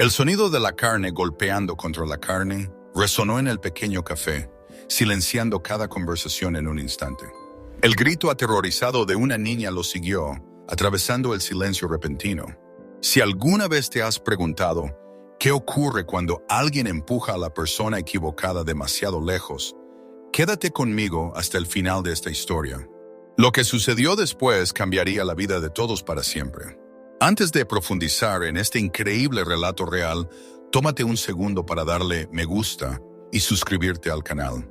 El sonido de la carne golpeando contra la carne resonó en el pequeño café, silenciando cada conversación en un instante. El grito aterrorizado de una niña lo siguió, atravesando el silencio repentino. Si alguna vez te has preguntado qué ocurre cuando alguien empuja a la persona equivocada demasiado lejos, quédate conmigo hasta el final de esta historia. Lo que sucedió después cambiaría la vida de todos para siempre. Antes de profundizar en este increíble relato real, tómate un segundo para darle me gusta y suscribirte al canal.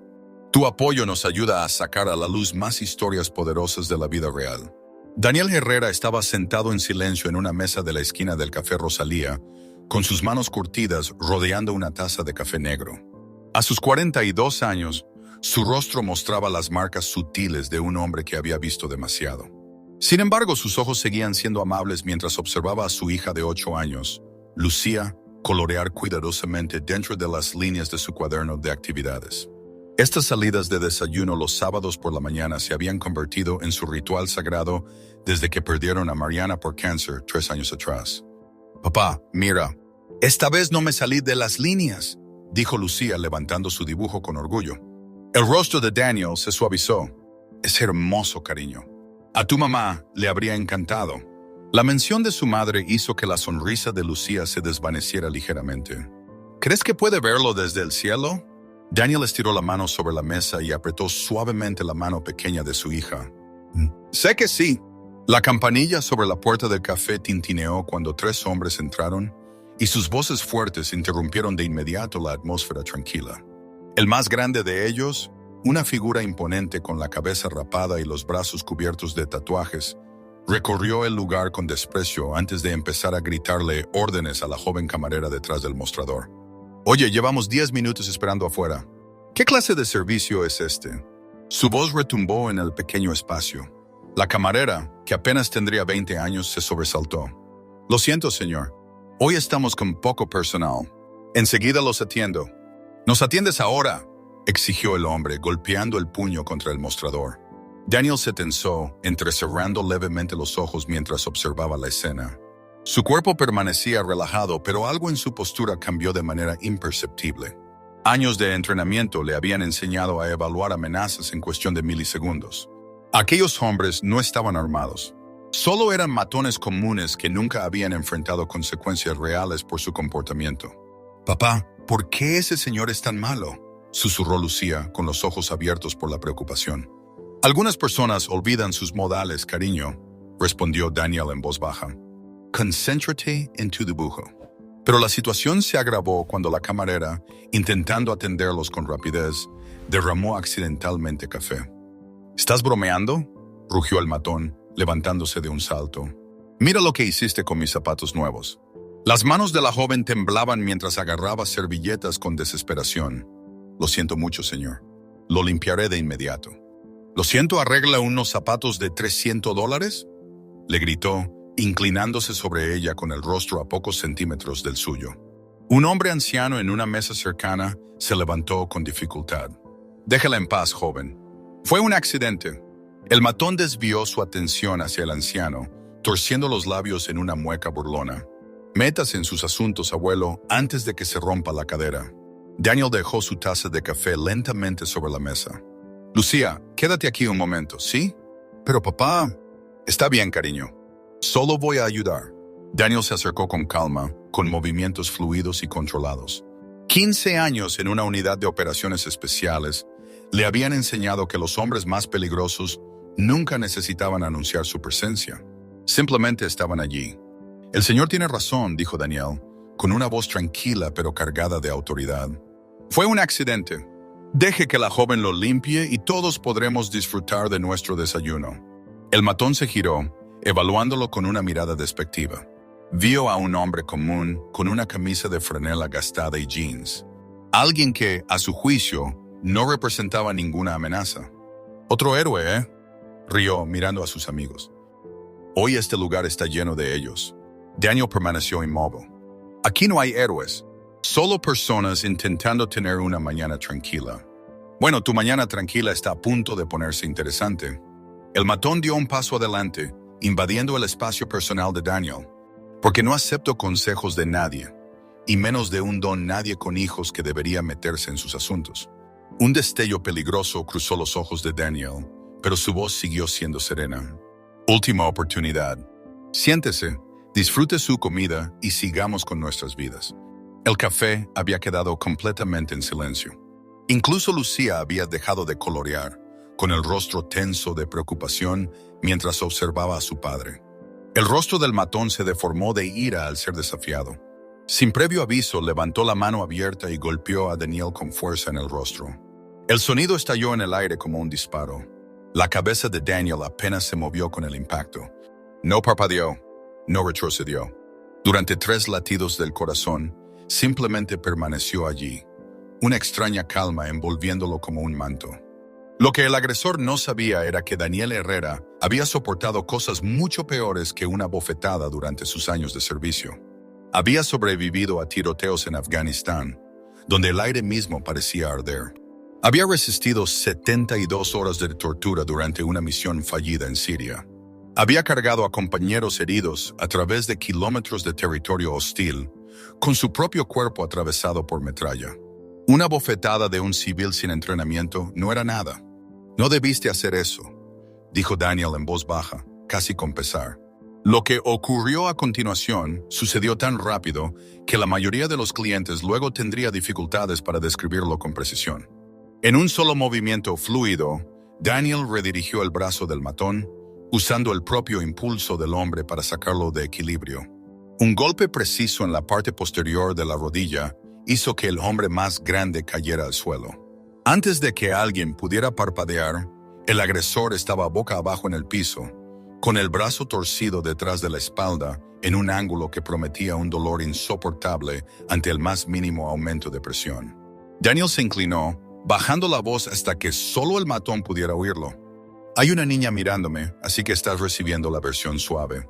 Tu apoyo nos ayuda a sacar a la luz más historias poderosas de la vida real. Daniel Herrera estaba sentado en silencio en una mesa de la esquina del Café Rosalía, con sus manos curtidas rodeando una taza de café negro. A sus 42 años, su rostro mostraba las marcas sutiles de un hombre que había visto demasiado. Sin embargo, sus ojos seguían siendo amables mientras observaba a su hija de 8 años, Lucía, colorear cuidadosamente dentro de las líneas de su cuaderno de actividades. Estas salidas de desayuno los sábados por la mañana se habían convertido en su ritual sagrado desde que perdieron a Mariana por cáncer 3 años atrás. «Papá, mira, esta vez no me salí de las líneas», dijo Lucía levantando su dibujo con orgullo. El rostro de Daniel se suavizó. «Es hermoso, cariño. A tu mamá le habría encantado». La mención de su madre hizo que la sonrisa de Lucía se desvaneciera ligeramente. «¿Crees que puede verlo desde el cielo?» Daniel estiró la mano sobre la mesa y apretó suavemente la mano pequeña de su hija. «Sé que sí». La campanilla sobre la puerta del café tintineó cuando 3 hombres entraron y sus voces fuertes interrumpieron de inmediato la atmósfera tranquila. El más grande de ellos, una figura imponente con la cabeza rapada y los brazos cubiertos de tatuajes, recorrió el lugar con desprecio antes de empezar a gritarle órdenes a la joven camarera detrás del mostrador. «Oye, llevamos 10 minutos esperando afuera. ¿Qué clase de servicio es este?» Su voz retumbó en el pequeño espacio. La camarera, que apenas tendría 20 años, se sobresaltó. «Lo siento, señor. Hoy estamos con poco personal. Enseguida los atiendo». «¿Nos atiendes ahora?», exigió el hombre, golpeando el puño contra el mostrador. Daniel se tensó, entrecerrando levemente los ojos mientras observaba la escena. Su cuerpo permanecía relajado, pero algo en su postura cambió de manera imperceptible. Años de entrenamiento le habían enseñado a evaluar amenazas en cuestión de milisegundos. Aquellos hombres no estaban armados. Solo eran matones comunes que nunca habían enfrentado consecuencias reales por su comportamiento. «Papá, ¿por qué ese señor es tan malo?», susurró Lucía, con los ojos abiertos por la preocupación. «Algunas personas olvidan sus modales, cariño», respondió Daniel en voz baja. «Concéntrate en tu dibujo». Pero la situación se agravó cuando la camarera, intentando atenderlos con rapidez, derramó accidentalmente café. «¿Estás bromeando?», rugió el matón, levantándose de un salto. «Mira lo que hiciste con mis zapatos nuevos». Las manos de la joven temblaban mientras agarraba servilletas con desesperación. «Lo siento mucho, señor. Lo limpiaré de inmediato». «Lo siento, ¿arregla unos zapatos de $300?» le gritó, inclinándose sobre ella con el rostro a pocos centímetros del suyo. Un hombre anciano en una mesa cercana se levantó con dificultad. «Déjala en paz, joven. Fue un accidente». El matón desvió su atención hacia el anciano, torciendo los labios en una mueca burlona. «Métase en sus asuntos, abuelo, antes de que se rompa la cadera». Daniel dejó su taza de café lentamente sobre la mesa. «Lucía, quédate aquí un momento, ¿sí?» «Pero papá...» «Está bien, cariño. Solo voy a ayudar». Daniel se acercó con calma, con movimientos fluidos y controlados. 15 años en una unidad de operaciones especiales le habían enseñado que los hombres más peligrosos nunca necesitaban anunciar su presencia. Simplemente estaban allí. «El señor tiene razón», dijo Daniel, con una voz tranquila pero cargada de autoridad. «Fue un accidente. Deje que la joven lo limpie y todos podremos disfrutar de nuestro desayuno». El matón se giró, evaluándolo con una mirada despectiva. Vio a un hombre común con una camisa de franela gastada y jeans. Alguien que, a su juicio, no representaba ninguna amenaza. «Otro héroe, ¿eh?», rió mirando a sus amigos. «Hoy este lugar está lleno de ellos». Daniel permaneció inmóvil. «Aquí no hay héroes, solo personas intentando tener una mañana tranquila». «Bueno, tu mañana tranquila está a punto de ponerse interesante». El matón dio un paso adelante, invadiendo el espacio personal de Daniel. «Porque no acepto consejos de nadie. y menos de un don nadie con hijos que debería meterse en sus asuntos. Un destello peligroso cruzó los ojos de Daniel, pero su voz siguió siendo serena. Última oportunidad. Siéntese, disfrute su comida y sigamos con nuestras vidas. El café había quedado completamente en silencio. Incluso Lucía había dejado de colorear, con el rostro tenso de preocupación mientras observaba a su padre. El rostro del matón se deformó de ira al ser desafiado. Sin previo aviso, levantó la mano abierta y golpeó a Daniel con fuerza en el rostro. El sonido estalló en el aire como un disparo. La cabeza de Daniel apenas se movió con el impacto. No parpadeó, no retrocedió. Durante 3 latidos del corazón, simplemente permaneció allí, una extraña calma envolviéndolo como un manto. Lo que el agresor no sabía era que Daniel Herrera había soportado cosas mucho peores que una bofetada durante sus años de servicio. Había sobrevivido a tiroteos en Afganistán, donde el aire mismo parecía arder. Había resistido 72 horas de tortura durante una misión fallida en Siria. Había cargado a compañeros heridos a través de kilómetros de territorio hostil, con su propio cuerpo atravesado por metralla. Una bofetada de un civil sin entrenamiento no era nada. No debiste hacer eso, dijo Daniel en voz baja, casi con pesar. Lo que ocurrió a continuación sucedió tan rápido que la mayoría de los clientes luego tendría dificultades para describirlo con precisión. En un solo movimiento fluido, Daniel redirigió el brazo del matón, usando el propio impulso del hombre para sacarlo de equilibrio. Un golpe preciso en la parte posterior de la rodilla hizo que el hombre más grande cayera al suelo. Antes de que alguien pudiera parpadear, el agresor estaba boca abajo en el piso, con el brazo torcido detrás de la espalda en un ángulo que prometía un dolor insoportable ante el más mínimo aumento de presión. Daniel se inclinó, bajando la voz hasta que solo el matón pudiera oírlo. Hay una niña mirándome, así que estás recibiendo la versión suave.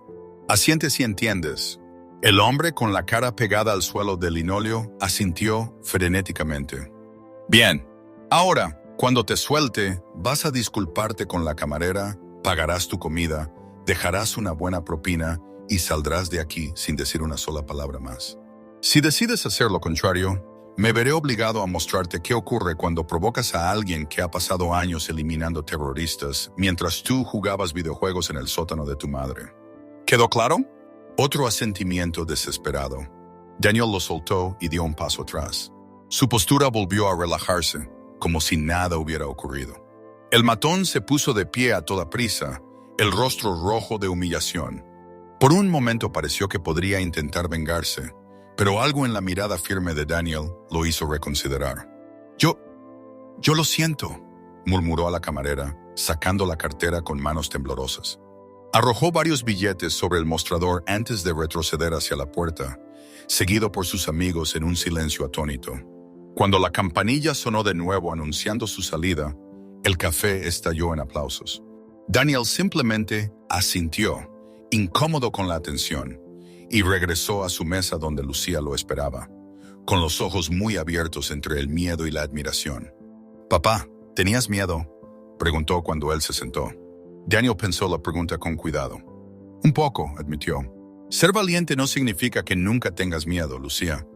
Asiente si entiendes. El hombre con la cara pegada al suelo del linóleo asintió frenéticamente. Bien. Ahora, cuando te suelte, vas a disculparte con la camarera, pagarás tu comida, dejarás una buena propina y saldrás de aquí sin decir una sola palabra más. Si decides hacer lo contrario, me veré obligado a mostrarte qué ocurre cuando provocas a alguien que ha pasado años eliminando terroristas mientras tú jugabas videojuegos en el sótano de tu madre. ¿Quedó claro? Otro asentimiento desesperado. Daniel lo soltó y dio un paso atrás. Su postura volvió a relajarse, como si nada hubiera ocurrido. El matón se puso de pie a toda prisa, el rostro rojo de humillación. Por un momento pareció que podría intentar vengarse, pero algo en la mirada firme de Daniel lo hizo reconsiderar. Yo lo siento, murmuró a la camarera, sacando la cartera con manos temblorosas. Arrojó varios billetes sobre el mostrador antes de retroceder hacia la puerta, seguido por sus amigos en un silencio atónito. Cuando la campanilla sonó de nuevo anunciando su salida, el café estalló en aplausos. Daniel simplemente asintió, incómodo con la atención, y regresó a su mesa donde Lucía lo esperaba, con los ojos muy abiertos entre el miedo y la admiración. «Papá, ¿tenías miedo?», preguntó cuando él se sentó. Daniel pensó la pregunta con cuidado. «Un poco», admitió. «Ser valiente no significa que nunca tengas miedo, Lucía.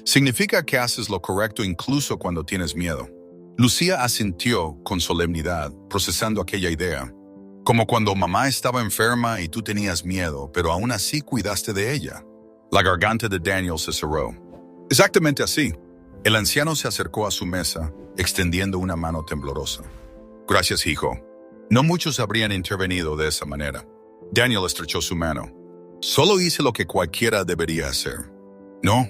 Significa que haces lo correcto incluso cuando tienes miedo». Lucía asintió con solemnidad, procesando aquella idea. Como cuando mamá estaba enferma y tú tenías miedo, pero aún así cuidaste de ella. La garganta de Daniel se cerró. Exactamente así. El anciano se acercó a su mesa, extendiendo una mano temblorosa. «Gracias, hijo. No muchos habrían intervenido de esa manera». Daniel estrechó su mano. «Solo hice lo que cualquiera debería hacer». «No»,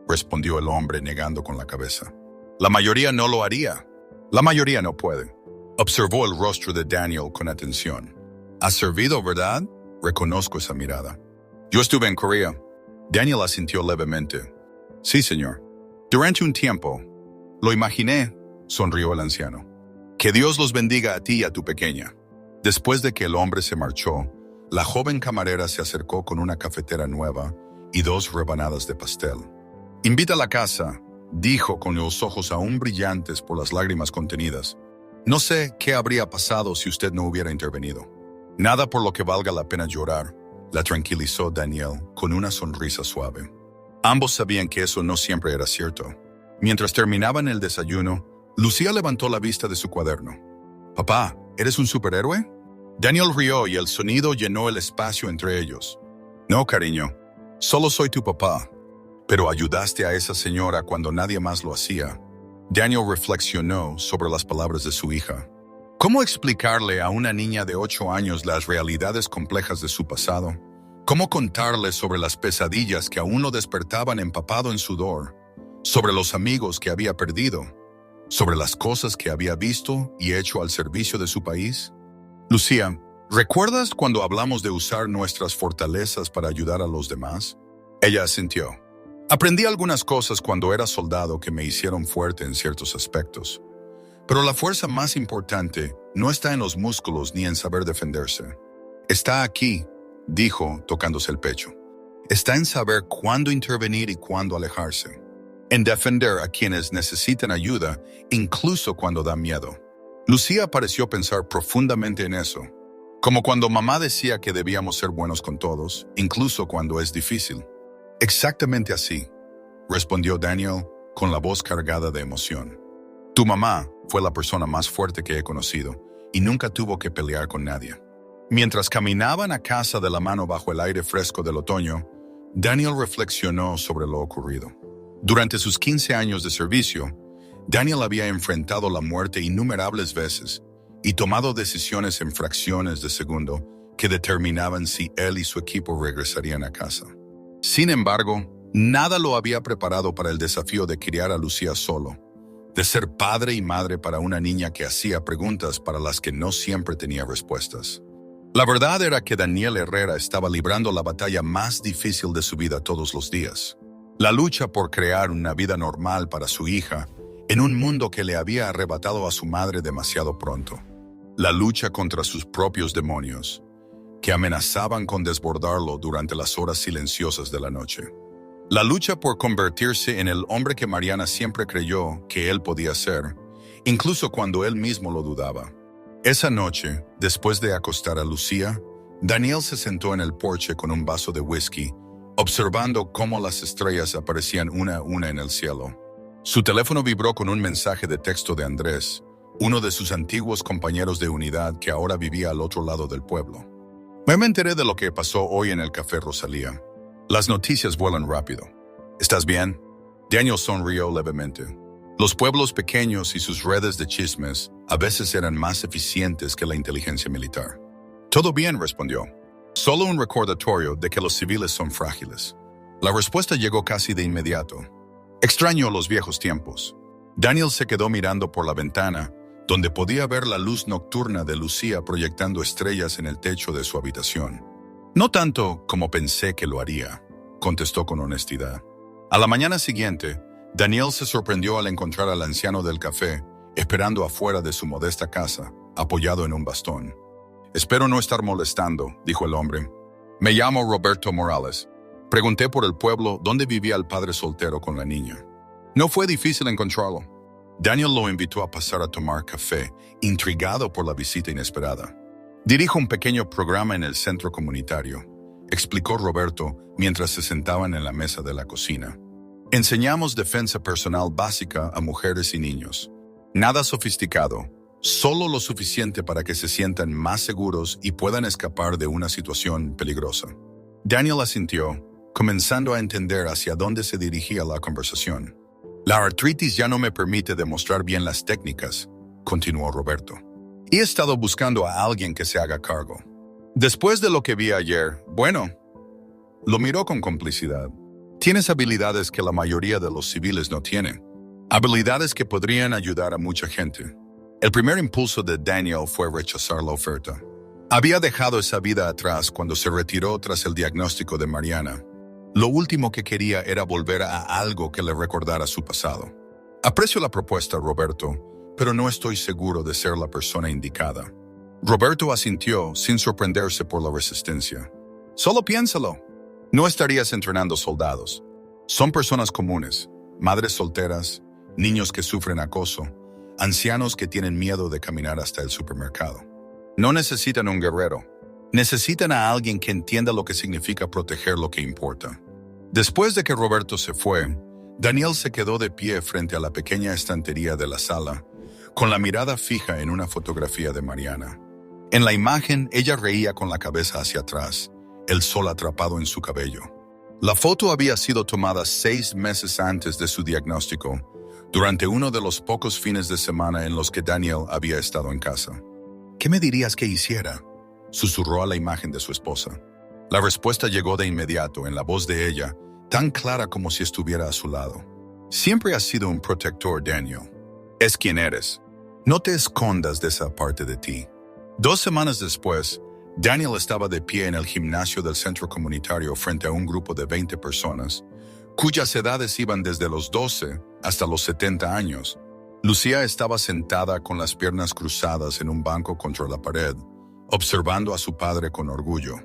respondió el hombre negando con la cabeza. «La mayoría no lo haría. La mayoría no puede». Observó el rostro de Daniel con atención. «¿Has servido, verdad?», reconozco esa mirada. «Yo estuve en Corea». Daniel asintió levemente. «Sí, señor. Durante un tiempo». «Lo imaginé», sonrió el anciano. «Que Dios los bendiga a ti y a tu pequeña». Después de que el hombre se marchó, la joven camarera se acercó con una cafetera nueva y 2 rebanadas de pastel. «Invita a la casa», dijo con los ojos aún brillantes por las lágrimas contenidas. «No sé qué habría pasado si usted no hubiera intervenido». «Nada por lo que valga la pena llorar», la tranquilizó Daniel con una sonrisa suave. Ambos sabían que eso no siempre era cierto. Mientras terminaban el desayuno, Lucía levantó la vista de su cuaderno. «Papá, ¿eres un superhéroe?» Daniel rió y el sonido llenó el espacio entre ellos. «No, cariño, solo soy tu papá. Pero ayudaste a esa señora cuando nadie más lo hacía». Daniel reflexionó sobre las palabras de su hija. ¿Cómo explicarle a una niña de 8 años las realidades complejas de su pasado? ¿Cómo contarle sobre las pesadillas que aún lo despertaban empapado en sudor? Sobre los amigos que había perdido? ¿Sobre las cosas que había visto y hecho al servicio de su país? Lucía, ¿recuerdas cuando hablamos de usar nuestras fortalezas para ayudar a los demás? Ella asintió. Aprendí algunas cosas cuando era soldado que me hicieron fuerte en ciertos aspectos. Pero la fuerza más importante no está en los músculos ni en saber defenderse. Está aquí, dijo, tocándose el pecho. Está en saber cuándo intervenir y cuándo alejarse. En defender a quienes necesitan ayuda, incluso cuando da miedo. Lucía pareció pensar profundamente en eso. Como cuando mamá decía que debíamos ser buenos con todos, incluso cuando es difícil. Exactamente así, respondió Daniel con la voz cargada de emoción. Tu mamá fue la persona más fuerte que he conocido y nunca tuvo que pelear con nadie. Mientras caminaban a casa de la mano bajo el aire fresco del otoño, Daniel reflexionó sobre lo ocurrido. Durante sus 15 años de servicio, Daniel había enfrentado la muerte innumerables veces y tomado decisiones en fracciones de segundo que determinaban si él y su equipo regresarían a casa. Sin embargo, nada lo había preparado para el desafío de criar a Lucía solo, de ser padre y madre para una niña que hacía preguntas para las que no siempre tenía respuestas. La verdad era que Daniel Herrera estaba librando la batalla más difícil de su vida todos los días. La lucha por crear una vida normal para su hija en un mundo que le había arrebatado a su madre demasiado pronto. La lucha contra sus propios demonios, que amenazaban con desbordarlo durante las horas silenciosas de la noche. La lucha por convertirse en el hombre que Mariana siempre creyó que él podía ser, incluso cuando él mismo lo dudaba. Esa noche, después de acostar a Lucía, Daniel se sentó en el porche con un vaso de whisky, observando cómo las estrellas aparecían una a una en el cielo. Su teléfono vibró con un mensaje de texto de Andrés, uno de sus antiguos compañeros de unidad que ahora vivía al otro lado del pueblo. Me enteré de lo que pasó hoy en el Café Rosalía. Las noticias vuelan rápido. ¿Estás bien? Daniel sonrió levemente. Los pueblos pequeños y sus redes de chismes a veces eran más eficientes que la inteligencia militar. Todo bien, respondió. Solo un recordatorio de que los civiles son frágiles. La respuesta llegó casi de inmediato. Extraño los viejos tiempos. Daniel se quedó mirando por la ventana, donde podía ver la luz nocturna de Lucía proyectando estrellas en el techo de su habitación. No tanto como pensé que lo haría, contestó con honestidad. A la mañana siguiente, Daniel se sorprendió al encontrar al anciano del café, esperando afuera de su modesta casa, apoyado en un bastón. Espero no estar molestando, dijo el hombre. Me llamo Roberto Morales. Pregunté por el pueblo dónde vivía el padre soltero con la niña. No fue difícil encontrarlo. Daniel lo invitó a pasar a tomar café, intrigado por la visita inesperada. Dirijo un pequeño programa en el centro comunitario, explicó Roberto mientras se sentaban en la mesa de la cocina. Enseñamos defensa personal básica a mujeres y niños. Nada sofisticado, solo lo suficiente para que se sientan más seguros y puedan escapar de una situación peligrosa. Daniel asintió, comenzando a entender hacia dónde se dirigía la conversación. La artritis ya no me permite demostrar bien las técnicas, continuó Roberto. He estado buscando a alguien que se haga cargo. Después de lo que vi ayer, bueno, lo miró con complicidad. Tienes habilidades que la mayoría de los civiles no tienen. Habilidades que podrían ayudar a mucha gente. El primer impulso de Daniel fue rechazar la oferta. Había dejado esa vida atrás cuando se retiró tras el diagnóstico de Mariana. Lo último que quería era volver a algo que le recordara su pasado. Aprecio la propuesta, Roberto, pero no estoy seguro de ser la persona indicada. Roberto asintió sin sorprenderse por la resistencia. Solo piénsalo. No estarías entrenando soldados. Son personas comunes, madres solteras, niños que sufren acoso, ancianos que tienen miedo de caminar hasta el supermercado. No necesitan un guerrero. Necesitan a alguien que entienda lo que significa proteger lo que importa. Después de que Roberto se fue, Daniel se quedó de pie frente a la pequeña estantería de la sala, con la mirada fija en una fotografía de Mariana. En la imagen, ella reía con la cabeza hacia atrás, el sol atrapado en su cabello. La foto había sido tomada 6 meses antes de su diagnóstico, durante uno de los pocos fines de semana en los que Daniel había estado en casa. ¿Qué me dirías que hiciera?, susurró a la imagen de su esposa. La respuesta llegó de inmediato en la voz de ella, tan clara como si estuviera a su lado. Siempre has sido un protector, Daniel. Es quien eres. No te escondas de esa parte de ti. 2 semanas después, Daniel estaba de pie en el gimnasio del centro comunitario frente a un grupo de 20 personas, cuyas edades iban desde los 12 hasta los 70 años. Lucía estaba sentada con las piernas cruzadas en un banco contra la pared, observando a su padre con orgullo.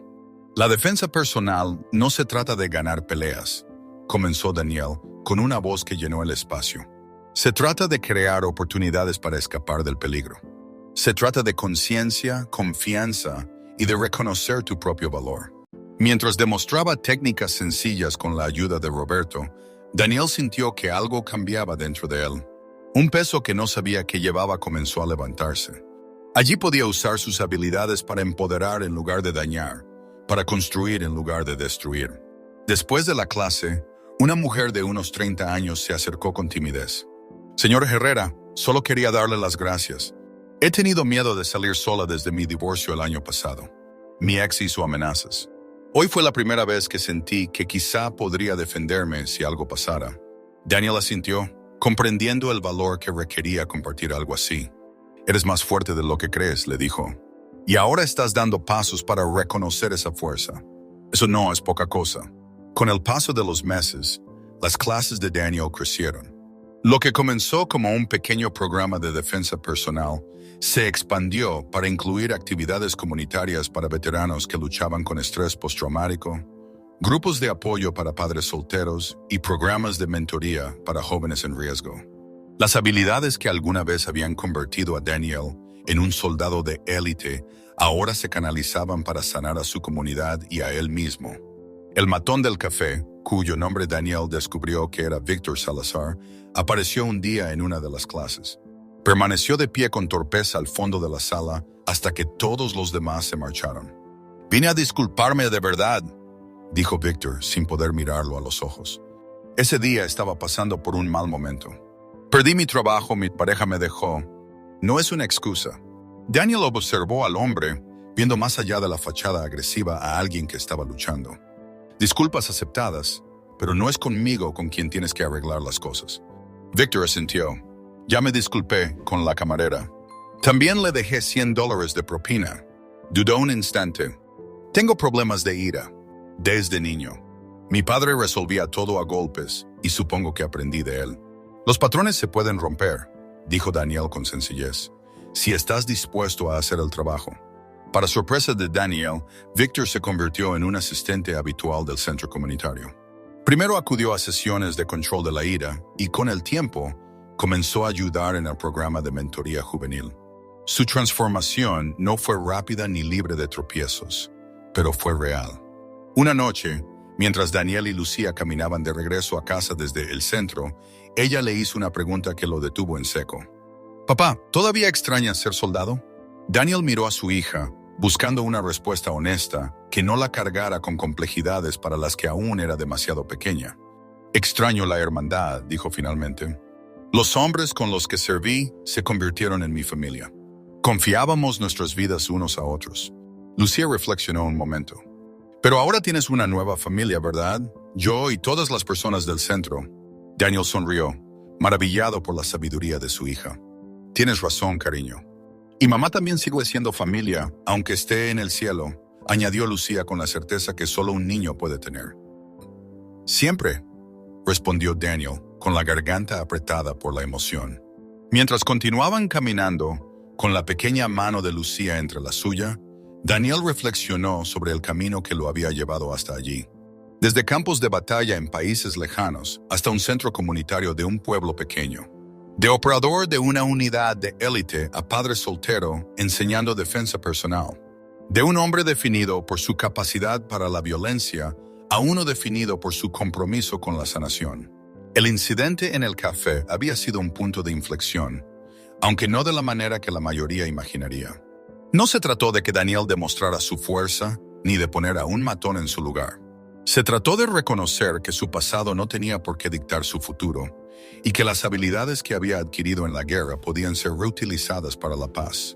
La defensa personal no se trata de ganar peleas, comenzó Daniel con una voz que llenó el espacio. Se trata de crear oportunidades para escapar del peligro. Se trata de conciencia, confianza y de reconocer tu propio valor. Mientras demostraba técnicas sencillas con la ayuda de Roberto, Daniel sintió que algo cambiaba dentro de él. Un peso que no sabía que llevaba comenzó a levantarse. Allí podía usar sus habilidades para empoderar en lugar de dañar, para construir en lugar de destruir. Después de la clase, una mujer de unos 30 años se acercó con timidez. Señor Herrera, solo quería darle las gracias. He tenido miedo de salir sola desde mi divorcio el año pasado. Mi ex hizo amenazas. Hoy fue la primera vez que sentí que quizá podría defenderme si algo pasara. Daniel asintió, comprendiendo el valor que requería compartir algo así. Eres más fuerte de lo que crees, le dijo. Y ahora estás dando pasos para reconocer esa fuerza. Eso no es poca cosa. Con el paso de los meses, las clases de Daniel crecieron. Lo que comenzó como un pequeño programa de defensa personal se expandió para incluir actividades comunitarias para veteranos que luchaban con estrés postraumático, grupos de apoyo para padres solteros y programas de mentoría para jóvenes en riesgo. Las habilidades que alguna vez habían convertido a Daniel en un soldado de élite ahora se canalizaban para sanar a su comunidad y a él mismo. El matón del café, cuyo nombre Daniel descubrió que era Víctor Salazar, apareció un día en una de las clases. Permaneció de pie con torpeza al fondo de la sala hasta que todos los demás se marcharon. «Vine a disculparme de verdad», dijo Víctor sin poder mirarlo a los ojos. Ese día estaba pasando por un mal momento. Perdí mi trabajo, mi pareja me dejó. No es una excusa. Daniel observó al hombre, viendo más allá de la fachada agresiva a alguien que estaba luchando. Disculpas aceptadas, pero no es conmigo con quien tienes que arreglar las cosas. Víctor asintió. Ya me disculpé con la camarera. También le dejé $100 de propina. Dudó un instante. Tengo problemas de ira. Desde niño. Mi padre resolvía todo a golpes y supongo que aprendí de él. Los patrones se pueden romper, dijo Daniel con sencillez, si estás dispuesto a hacer el trabajo. Para sorpresa de Daniel, Víctor se convirtió en un asistente habitual del centro comunitario. Primero acudió a sesiones de control de la ira y con el tiempo comenzó a ayudar en el programa de mentoría juvenil. Su transformación no fue rápida ni libre de tropiezos, pero fue real. Una noche, mientras Daniel y Lucía caminaban de regreso a casa desde el centro, ella le hizo una pregunta que lo detuvo en seco. «Papá, ¿todavía extrañas ser soldado?» Daniel miró a su hija, buscando una respuesta honesta que no la cargara con complejidades para las que aún era demasiado pequeña. «Extraño la hermandad», dijo finalmente. «Los hombres con los que serví se convirtieron en mi familia. Confiábamos nuestras vidas unos a otros». Lucía reflexionó un momento. «Pero ahora tienes una nueva familia, ¿verdad? Yo y todas las personas del centro». Daniel sonrió, maravillado por la sabiduría de su hija. «Tienes razón, cariño. Y mamá también sigue siendo familia, aunque esté en el cielo», añadió Lucía con la certeza que solo un niño puede tener. «Siempre», respondió Daniel, con la garganta apretada por la emoción. Mientras continuaban caminando, con la pequeña mano de Lucía entre la suya, Daniel reflexionó sobre el camino que lo había llevado hasta allí. Desde campos de batalla en países lejanos hasta un centro comunitario de un pueblo pequeño. De operador de una unidad de élite a padre soltero enseñando defensa personal. De un hombre definido por su capacidad para la violencia a uno definido por su compromiso con la sanación. El incidente en el café había sido un punto de inflexión, aunque no de la manera que la mayoría imaginaría. No se trató de que Daniel demostrara su fuerza, ni de poner a un matón en su lugar. Se trató de reconocer que su pasado no tenía por qué dictar su futuro, y que las habilidades que había adquirido en la guerra podían ser reutilizadas para la paz.